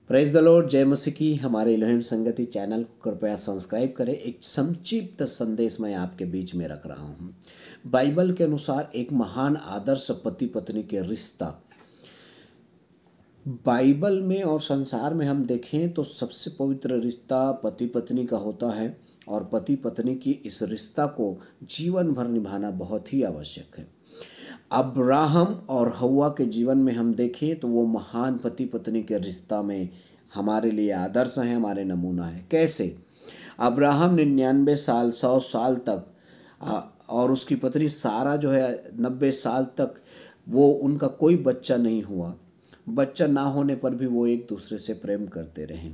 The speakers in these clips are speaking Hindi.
प्रेज द लॉर्ड, जय मसीह की। हमारे इलोहिम संगति चैनल को कृपया सब्सक्राइब करें। एक संक्षिप्त संदेश मैं आपके बीच में रख रहा हूँ। बाइबल के अनुसार एक महान आदर्श पति पत्नी के रिश्ता, बाइबल में और संसार में हम देखें तो सबसे पवित्र रिश्ता पति पत्नी का होता है और पति पत्नी की इस रिश्ता को जीवन भर निभाना बहुत ही आवश्यक है। अब्राहम और हव्वा के जीवन में हम देखें तो वो महान पति पत्नी के रिश्ता में हमारे लिए आदर्श है, हमारे नमूना है। कैसे? अब्राहम 99 साल 100 साल तक और उसकी पत्नी सारा जो है 90 साल तक, वो उनका कोई बच्चा नहीं हुआ। बच्चा ना होने पर भी वो एक दूसरे से प्रेम करते रहे,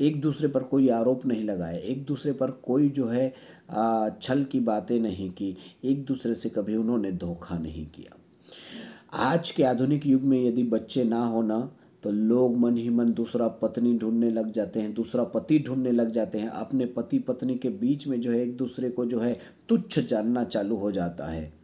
एक दूसरे पर कोई आरोप नहीं लगाए, एक दूसरे पर कोई जो है छल की बातें नहीं की, एक दूसरे से कभी उन्होंने धोखा नहीं किया। आज के आधुनिक युग में यदि बच्चे ना होना तो लोग मन ही मन दूसरा पत्नी ढूंढने लग जाते हैं, दूसरा पति ढूंढने लग जाते हैं। अपने पति पत्नी के बीच में जो है एक दूसरे को जो है तुच्छ जानना चालू हो जाता है।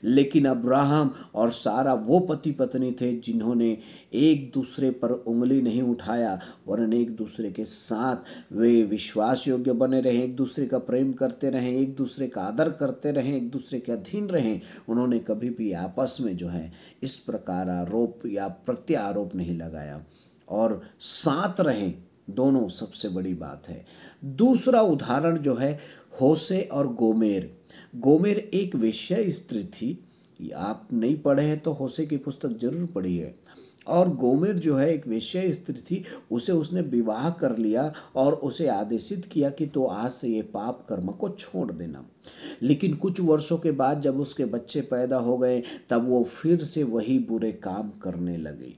लेकिन अब्राहम और सारा वो पति पत्नी थे जिन्होंने एक दूसरे पर उंगली नहीं उठाया, वरन एक दूसरे के साथ वे विश्वास योग्य बने रहे, एक दूसरे का प्रेम करते रहे, एक दूसरे का आदर करते रहे, एक दूसरे के अधीन रहे। उन्होंने कभी भी आपस में जो है इस प्रकार आरोप या प्रत्यारोप नहीं लगाया और साथ रहे। दोनों सबसे बड़ी बात है। दूसरा उदाहरण जो है होशे और गोमेर। गोमेर एक वेश्या स्त्री थी। आप नहीं पढ़े हैं तो होशे की पुस्तक जरूर पढ़िए। और गोमेर जो है एक वेश्या स्त्री थी, उसे उसने विवाह कर लिया और उसे आदेशित किया कि तो आज से ये पाप कर्म को छोड़ देना। लेकिन कुछ वर्षों के बाद जब उसके बच्चे पैदा हो गए तब वो फिर से वही बुरे काम करने लगी।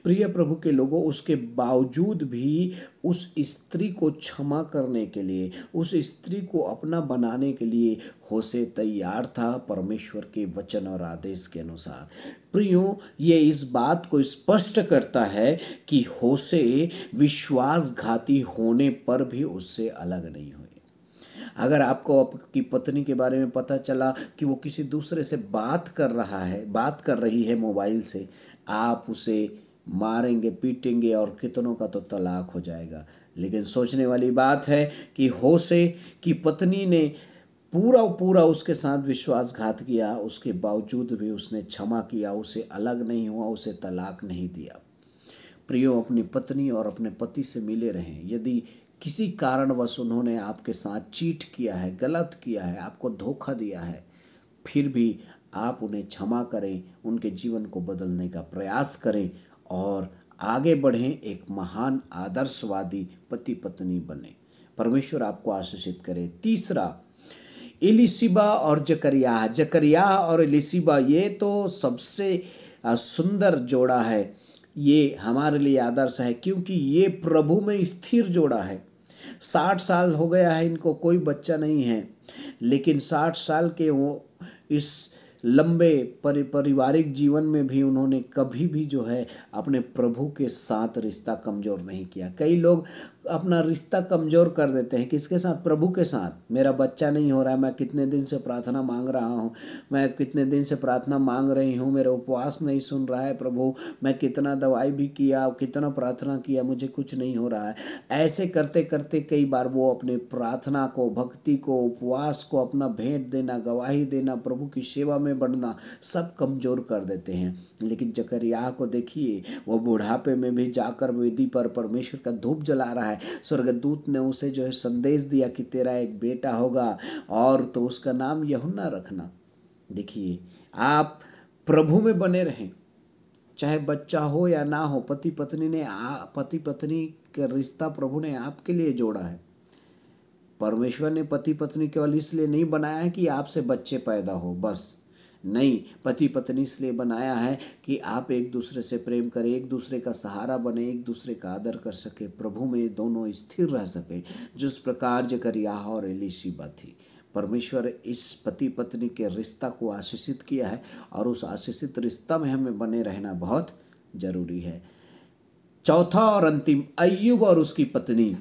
प्रिय प्रभु के लोगों, उसके बावजूद भी उस स्त्री को क्षमा करने के लिए, उस स्त्री को अपना बनाने के लिए होशे तैयार था परमेश्वर के वचन और आदेश के अनुसार। प्रियो, ये इस बात को स्पष्ट करता है कि होशे विश्वासघाती होने पर भी उससे अलग नहीं हुए। अगर आपको आपकी पत्नी के बारे में पता चला कि वो किसी दूसरे से बात कर रही है मोबाइल से, आप उसे मारेंगे, पीटेंगे और कितनों का तो तलाक हो जाएगा। लेकिन सोचने वाली बात है कि होशे की पत्नी ने पूरा उसके साथ विश्वासघात किया, उसके बावजूद भी उसने क्षमा किया, उसे अलग नहीं हुआ, उसे तलाक नहीं दिया। प्रियो, अपनी पत्नी और अपने पति से मिले रहें। यदि किसी कारणवश उन्होंने आपके साथ चीट किया है, गलत किया है, आपको धोखा दिया है, फिर भी आप उन्हें क्षमा करें, उनके जीवन को बदलने का प्रयास करें और आगे बढ़ें, एक महान आदर्शवादी पति पत्नी बने। परमेश्वर आपको आशीषित करे। तीसरा, एलीशिबा और जकरिया और एलीशिबा, ये तो सबसे सुंदर जोड़ा है। ये हमारे लिए आदर्श है क्योंकि ये प्रभु में स्थिर जोड़ा है। 60 साल हो गया है, इनको कोई बच्चा नहीं है, लेकिन 60 साल के वो इस लंबे पारिवारिक जीवन में भी उन्होंने कभी भी जो है अपने प्रभु के साथ रिश्ता कमज़ोर नहीं किया। कई लोग अपना रिश्ता कमज़ोर कर देते हैं। किसके साथ? प्रभु के साथ। मेरा बच्चा नहीं हो रहा है, मैं कितने दिन से प्रार्थना मांग रहा हूँ, मैं कितने दिन से प्रार्थना मांग रही हूँ, मेरा उपवास नहीं सुन रहा है प्रभु, मैं कितना दवाई भी किया, कितना प्रार्थना किया, मुझे कुछ नहीं हो रहा है। ऐसे करते करते कई बार वो अपने प्रार्थना को, भक्ति को, उपवास को, अपना भेंट देना, गवाही देना, प्रभु की सेवा में बढ़ना सब कमज़ोर कर देते हैं। लेकिन जकरिया को देखिए, वो बुढ़ापे में भी जाकर वेदी पर परमेश्वर का धूप जला रहा है। स्वर्गदूत ने उसे जो है संदेश दिया कि तेरा एक बेटा होगा और तो उसका नाम यूहन्ना रखना। देखिए, आप प्रभु में बने रहें, चाहे बच्चा हो या ना हो। पति पत्नी का रिश्ता प्रभु ने आपके लिए जोड़ा है। परमेश्वर ने पति पत्नी केवल इसलिए नहीं बनाया है कि आपसे बच्चे पैदा हो, बस नहीं। पति पत्नी इसलिए बनाया है कि आप एक दूसरे से प्रेम करें, एक दूसरे का सहारा बने, एक दूसरे का आदर कर सके, प्रभु में दोनों स्थिर रह सके, जिस प्रकार जकरिया और एलीशिबा थी। परमेश्वर इस पति पत्नी के रिश्ता को आशीषित किया है और उस आशीषित रिश्ता में हमें बने रहना बहुत जरूरी है। चौथा और अंतिम, अय्यूब और उसकी पत्नी।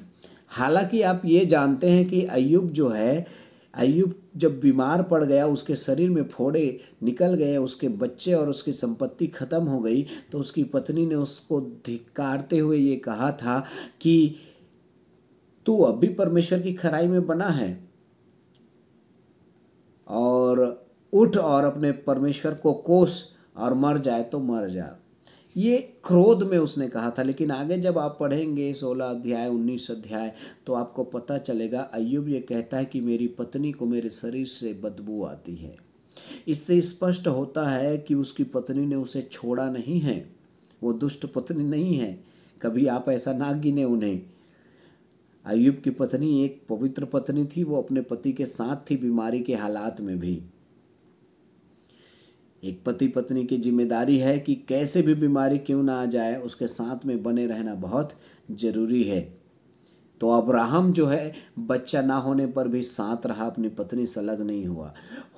हालांकि आप ये जानते हैं कि अय्यूब जो है अय्यूब जब बीमार पड़ गया, उसके शरीर में फोड़े निकल गए, उसके बच्चे और उसकी संपत्ति खत्म हो गई, तो उसकी पत्नी ने उसको धिक्कारते हुए ये कहा था कि तू अब भी परमेश्वर की खराई में बना है, और उठ और अपने परमेश्वर को कोस, और मर जाए तो मर जा। ये क्रोध में उसने कहा था। लेकिन आगे जब आप पढ़ेंगे 16 अध्याय 19 अध्याय, तो आपको पता चलेगा अय्यूब ये कहता है कि मेरी पत्नी को मेरे शरीर से बदबू आती है। इससे स्पष्ट होता है कि उसकी पत्नी ने उसे छोड़ा नहीं है, वो दुष्ट पत्नी नहीं है। कभी आप ऐसा ना गिने उन्हें। अय्यूब की पत्नी एक पवित्र पत्नी थी, वो अपने पति के साथ थी बीमारी के हालात में भी। एक पति पत्नी की जिम्मेदारी है कि कैसे भी बीमारी क्यों ना आ जाए, उसके साथ में बने रहना बहुत जरूरी है। तो अब्राहम जो है बच्चा ना होने पर भी साथ रहा, अपनी पत्नी से अलग नहीं हुआ।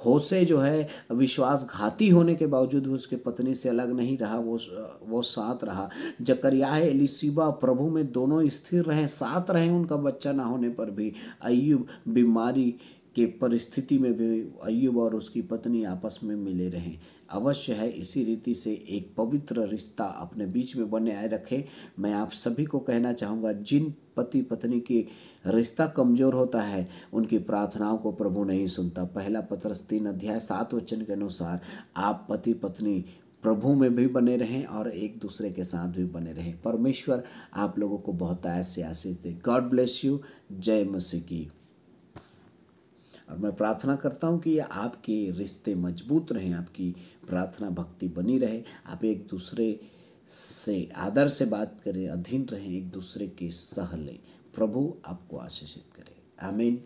होशे जो है विश्वासघाती होने के बावजूद भी उसके पत्नी से अलग नहीं रहा, वो साथ रहा। जकरिया एलीशिबा प्रभु में दोनों स्थिर रहे, साथ रहे उनका बच्चा ना होने पर भी। अय्यूब बीमारी के परिस्थिति में भी अय्यूब और उसकी पत्नी आपस में मिले रहे। अवश्य है इसी रीति से एक पवित्र रिश्ता अपने बीच में बने आए रखे। मैं आप सभी को कहना चाहूँगा, जिन पति पत्नी की रिश्ता कमजोर होता है उनकी प्रार्थनाओं को प्रभु नहीं सुनता। पहला पत्रस 3 अध्याय 7 वचन के अनुसार आप पति पत्नी प्रभु में भी बने रहें और एक दूसरे के साथ भी बने रहें। परमेश्वर आप लोगों को बहुत ऐसे आशीष दे। God bless you. जय मसीह की। और मैं प्रार्थना करता हूँ कि आपके रिश्ते मजबूत रहें, आपकी प्रार्थना भक्ति बनी रहे, आप एक दूसरे से आदर से बात करें, अधीन रहें, एक दूसरे की सह लें। प्रभु आपको आशीषित करे। आमीन।